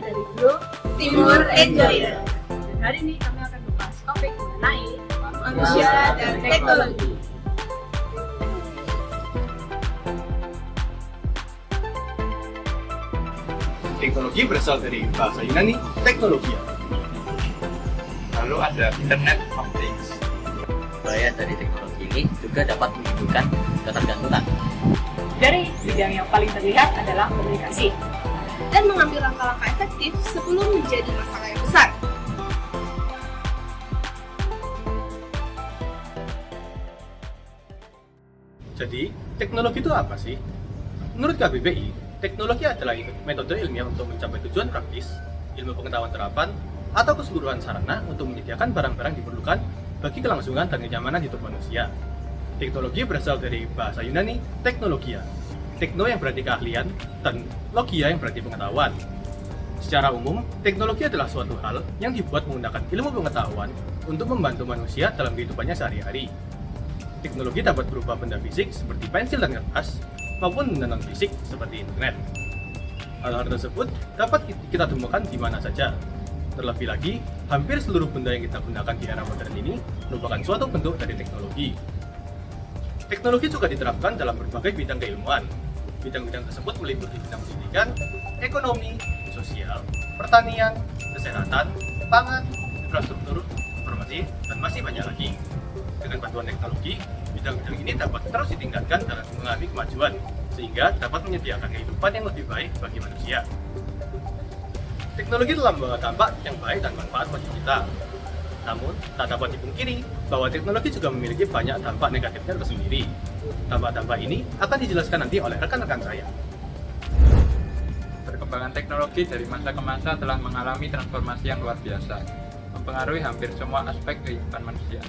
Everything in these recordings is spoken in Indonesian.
dari grup Timur Enjoyer. Dan hari ini kami akan membahas topik mengenai manusia dan teknologi. Teknologi berasal dari bahasa Yunani teknologia. Lalu ada Internet of Things. Bahaya dari teknologi ini juga dapat menimbulkan ketergantungan. Dari bidang yang paling terlihat adalah komunikasi. Dan mengambil langkah-langkah efektif sebelum menjadi masalah yang besar. Jadi, teknologi itu apa sih? Menurut KBBI, teknologi adalah metode ilmiah untuk mencapai tujuan praktis, ilmu pengetahuan terapan, atau keseluruhan sarana untuk menyediakan barang-barang diperlukan bagi kelangsungan dan kenyamanan hidup manusia. Teknologi berasal dari bahasa Yunani teknologia. Tekno yang berarti keahlian, dan logia yang berarti pengetahuan. Secara umum, teknologi adalah suatu hal yang dibuat menggunakan ilmu pengetahuan untuk membantu manusia dalam kehidupannya sehari-hari. Teknologi dapat berupa benda fisik seperti pensil dan kertas, maupun benda non-fisik seperti internet. Hal-hal tersebut dapat kita temukan di mana saja. Terlebih lagi, hampir seluruh benda yang kita gunakan di era modern ini merupakan suatu bentuk dari teknologi. Teknologi juga diterapkan dalam berbagai bidang keilmuan. Bidang-bidang tersebut meliputi bidang pendidikan, ekonomi, sosial, pertanian, kesehatan, pangan, infrastruktur, informasi, dan masih banyak lagi. Dengan bantuan teknologi, bidang-bidang ini dapat terus ditingkatkan dalam mengalami kemajuan, sehingga dapat menyediakan kehidupan yang lebih baik bagi manusia. Teknologi telah membawa dampak yang baik dan manfaat bagi kita. Namun, tak dapat dipungkiri bahwa teknologi juga memiliki banyak dampak negatifnya tersendiri. Dampak-dampak ini akan dijelaskan nanti oleh rekan-rekan saya. Perkembangan teknologi dari masa ke masa telah mengalami transformasi yang luar biasa, mempengaruhi hampir semua aspek kehidupan manusia.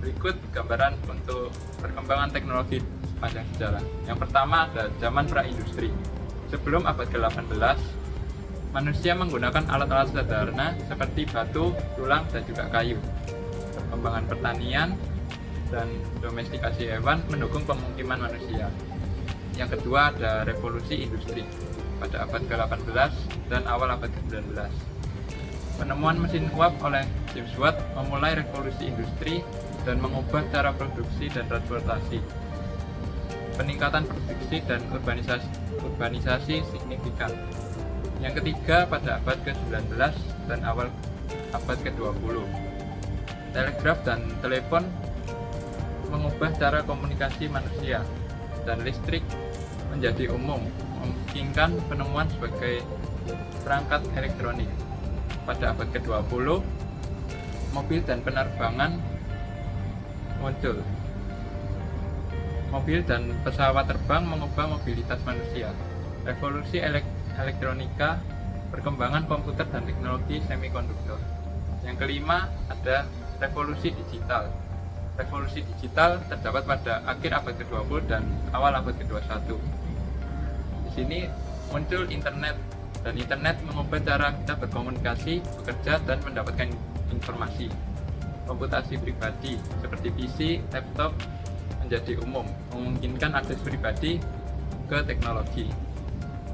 Berikut gambaran untuk perkembangan teknologi sepanjang sejarah. Yang pertama ada zaman pra-industri. Sebelum abad ke-18, manusia menggunakan alat-alat sederhana seperti batu, tulang, dan juga kayu. Perkembangan pertanian dan domestikasi hewan mendukung pemukiman manusia. Yang kedua ada revolusi industri pada abad ke-18 dan awal abad ke-19. Penemuan mesin uap oleh James Watt memulai revolusi industri dan mengubah cara produksi dan transportasi. Peningkatan produksi dan urbanisasi signifikan. Yang ketiga pada abad ke-19 dan awal abad ke-20. Telegraf dan telepon mengubah cara komunikasi manusia, dan listrik menjadi umum, memungkinkan penemuan sebagai perangkat elektronik. Pada abad ke-20, mobil dan penerbangan muncul. Mobil dan pesawat terbang mengubah mobilitas manusia. Revolusi elektronika, perkembangan komputer dan teknologi semikonduktor. Yang kelima ada revolusi digital. Revolusi digital terdapat pada akhir abad ke-20 dan awal abad ke-21. Di sini muncul internet, dan internet mengubah cara kita berkomunikasi, bekerja, dan mendapatkan informasi. Komputasi pribadi seperti PC, laptop menjadi umum, memungkinkan akses pribadi ke teknologi.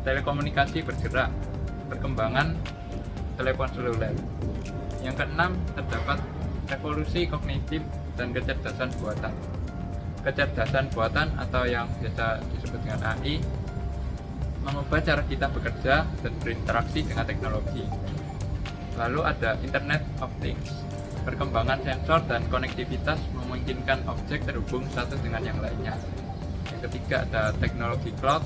Telekomunikasi bergerak, perkembangan telepon seluler. Yang keenam terdapat revolusi kognitif dan kecerdasan buatan. Kecerdasan buatan atau yang biasa disebut dengan AI mengubah cara kita bekerja dan berinteraksi dengan teknologi. Lalu ada Internet of Things. Perkembangan sensor dan konektivitas memungkinkan objek terhubung satu dengan yang lainnya. Yang ketiga ada teknologi cloud,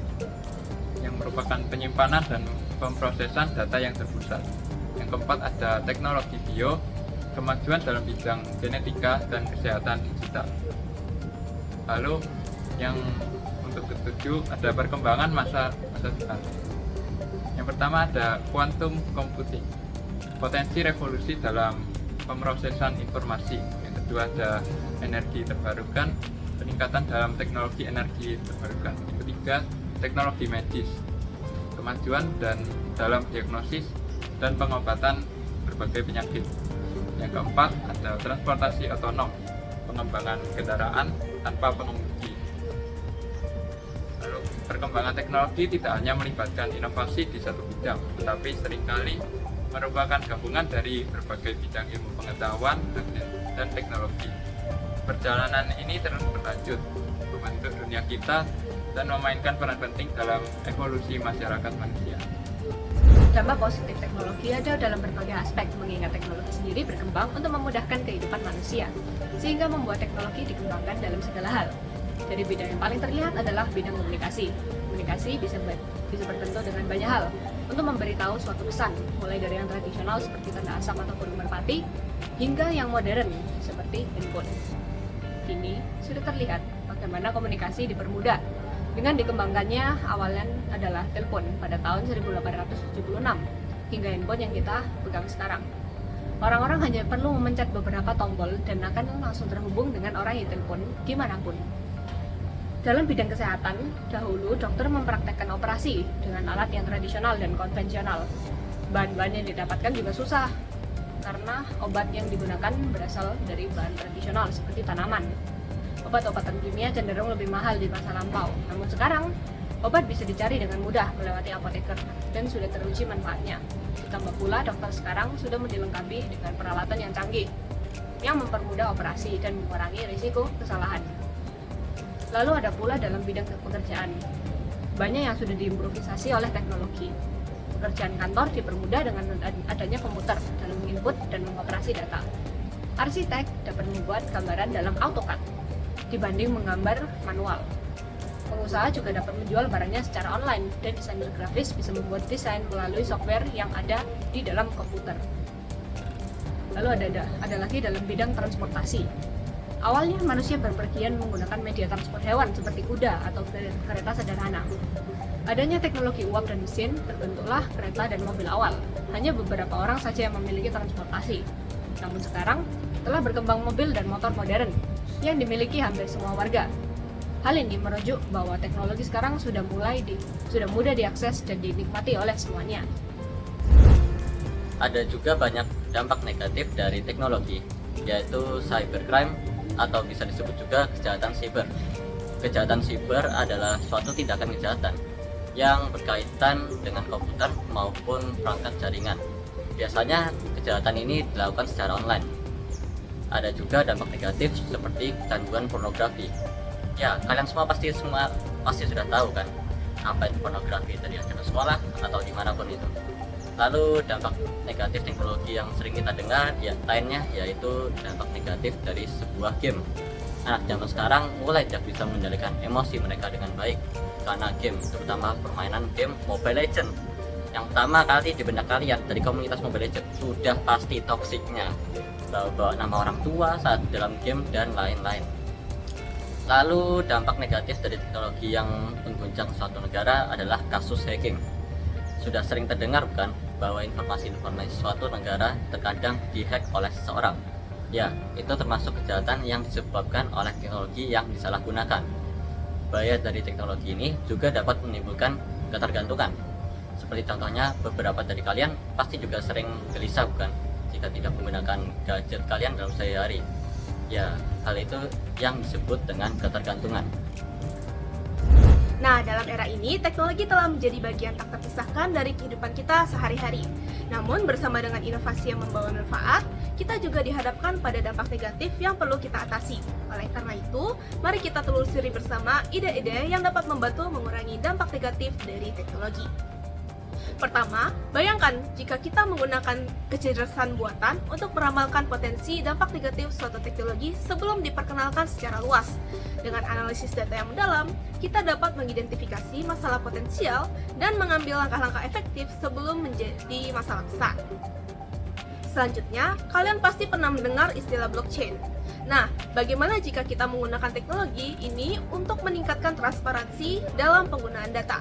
yang merupakan penyimpanan dan pemrosesan data yang terpusat. Yang keempat ada teknologi bio, kemajuan dalam bidang genetika dan kesehatan digital. Lalu yang untuk ketujuh ada perkembangan masa depan. Yang pertama ada quantum computing, potensi revolusi dalam pemrosesan informasi. Yang kedua ada energi terbarukan, peningkatan dalam teknologi energi terbarukan. Yang ketiga teknologi medis, kemajuan dan dalam diagnosis dan pengobatan berbagai penyakit. Yang keempat ada transportasi otonom, pengembangan kendaraan tanpa pengemudi. Lalu perkembangan teknologi tidak hanya melibatkan inovasi di satu bidang, jam, tetapi seringkali merupakan gabungan dari berbagai bidang ilmu pengetahuan dan teknologi. Perjalanan ini terus berlanjut, membentuk dunia kita dan memainkan peran penting dalam evolusi masyarakat manusia. Dampak positif teknologi ada dalam berbagai aspek, mengingat teknologi sendiri berkembang untuk memudahkan kehidupan manusia, sehingga membuat teknologi dikembangkan dalam segala hal. Dari bidang yang paling terlihat adalah bidang komunikasi. Komunikasi bisa berbentuk dengan banyak hal untuk memberitahu suatu pesan, mulai dari yang tradisional seperti tanda asam atau burung merpati, hingga yang modern seperti handphone. Kini sudah terlihat bagaimana komunikasi dipermudah dengan dikembangkannya awalnya adalah telepon pada tahun 1876 hingga handphone yang kita pegang sekarang. Orang-orang hanya perlu memencet beberapa tombol dan akan langsung terhubung dengan orang yang telepon dimanapun. Dalam bidang kesehatan, dahulu dokter mempraktekkan operasi dengan alat yang tradisional dan konvensional. Bahan-bahan yang didapatkan juga susah, karena obat yang digunakan berasal dari bahan tradisional seperti tanaman. Obat-obatan kimia cenderung lebih mahal di masa lampau, namun sekarang obat bisa dicari dengan mudah melewati apoteker dan sudah teruji manfaatnya. Ditambah pula dokter sekarang sudah dilengkapi dengan peralatan yang canggih yang mempermudah operasi dan mengurangi risiko kesalahan. Lalu ada pula dalam bidang pekerjaan. Banyak yang sudah diimprovisasi oleh teknologi. Pekerjaan kantor dipermudah dengan adanya komputer dalam menginput dan mengoperasi data. Arsitek dapat membuat gambaran dalam AutoCAD dibanding menggambar manual. Pengusaha juga dapat menjual barangnya secara online, dan desainer grafis bisa membuat desain melalui software yang ada di dalam komputer. Lalu ada lagi dalam bidang transportasi. Awalnya manusia berpergian menggunakan media transport hewan seperti kuda atau kereta sederhana. Adanya teknologi uap dan mesin, terbentuklah kereta dan mobil awal. Hanya beberapa orang saja yang memiliki transportasi. Namun sekarang, telah berkembang mobil dan motor modern yang dimiliki hampir semua warga. Hal ini merujuk bahwa teknologi sekarang sudah mudah diakses dan dinikmati oleh semuanya. Ada juga banyak dampak negatif dari teknologi, yaitu cybercrime atau bisa disebut juga kejahatan siber. Kejahatan siber adalah suatu tindakan kejahatan yang berkaitan dengan komputer maupun perangkat jaringan. Biasanya kejahatan ini dilakukan secara online. Ada juga dampak negatif seperti kecanduan pornografi. Ya, kalian semua pasti sudah tahu kan apa itu pornografi, dari acara sekolah atau dimanapun itu. Lalu dampak negatif teknologi yang sering kita dengar lainnya yaitu dampak negatif dari sebuah game. Anak zaman sekarang mulai tidak bisa mengendalikan emosi mereka dengan baik karena game, terutama permainan game Mobile Legends. Yang pertama kali di benak kalian dari komunitas Mobile Legends sudah pasti toksiknya, bawa nama orang tua saat dalam game dan lain-lain. Lalu dampak negatif dari teknologi yang mengguncang suatu negara adalah kasus hacking. Sudah sering terdengar bukan bahwa informasi-informasi suatu negara terkadang dihack oleh seseorang. Ya, itu termasuk kejahatan yang disebabkan oleh teknologi yang disalahgunakan. Bahaya dari teknologi ini juga dapat menimbulkan ketergantungan. Seperti contohnya, beberapa dari kalian pasti juga sering gelisah bukan jika tidak menggunakan gadget kalian dalam sehari-hari. Ya, hal itu yang disebut dengan ketergantungan. Nah, dalam era ini, teknologi telah menjadi bagian tak terpisahkan dari kehidupan kita sehari-hari. Namun, bersama dengan inovasi yang membawa manfaat, kita juga dihadapkan pada dampak negatif yang perlu kita atasi. Oleh karena itu, mari kita telusuri bersama ide-ide yang dapat membantu mengurangi dampak negatif dari teknologi. Pertama, bayangkan jika kita menggunakan kecerdasan buatan untuk meramalkan potensi dampak negatif suatu teknologi sebelum diperkenalkan secara luas. Dengan analisis data yang mendalam, kita dapat mengidentifikasi masalah potensial dan mengambil langkah-langkah efektif sebelum menjadi masalah besar. Selanjutnya, kalian pasti pernah mendengar istilah blockchain. Nah, bagaimana jika kita menggunakan teknologi ini untuk meningkatkan transparansi dalam penggunaan data?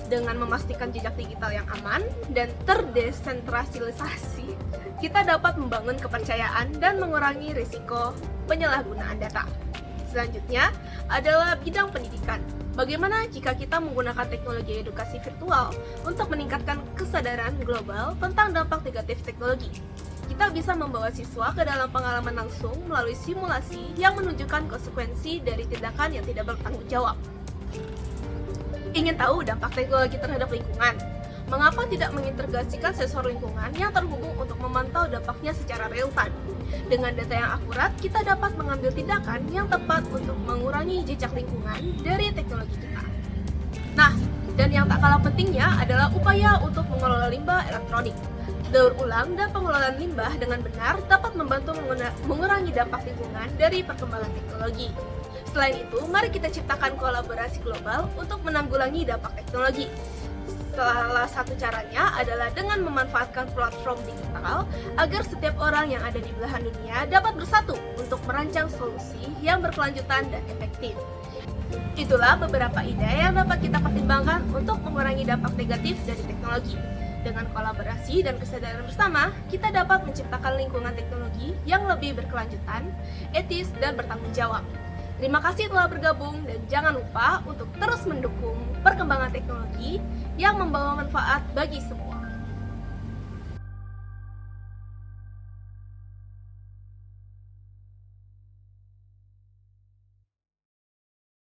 Dengan memastikan jejak digital yang aman dan terdesentralisasi, kita dapat membangun kepercayaan dan mengurangi risiko penyalahgunaan data. Selanjutnya adalah bidang pendidikan. Bagaimana jika kita menggunakan teknologi edukasi virtual untuk meningkatkan kesadaran global tentang dampak negatif teknologi? Kita bisa membawa siswa ke dalam pengalaman langsung melalui simulasi yang menunjukkan konsekuensi dari tindakan yang tidak bertanggung jawab. Ingin tahu dampak teknologi terhadap lingkungan? Mengapa tidak mengintegrasikan sensor lingkungan yang terhubung untuk memantau dampaknya secara real time? Dengan data yang akurat, kita dapat mengambil tindakan yang tepat untuk mengurangi jejak lingkungan dari teknologi kita. Nah, dan yang tak kalah pentingnya adalah upaya untuk mengelola limbah elektronik. Daur ulang dan pengelolaan limbah dengan benar dapat membantu mengurangi dampak lingkungan dari perkembangan teknologi. Selain itu, mari kita ciptakan kolaborasi global untuk menanggulangi dampak teknologi. Salah satu caranya adalah dengan memanfaatkan platform digital agar setiap orang yang ada di belahan dunia dapat bersatu untuk merancang solusi yang berkelanjutan dan efektif. Itulah beberapa ide yang dapat kita pertimbangkan untuk mengurangi dampak negatif dari teknologi. Dengan kolaborasi dan kesadaran bersama, kita dapat menciptakan lingkungan teknologi yang lebih berkelanjutan, etis, dan bertanggung jawab. Terima kasih telah bergabung dan jangan lupa untuk terus mendukung perkembangan teknologi yang membawa manfaat bagi semua.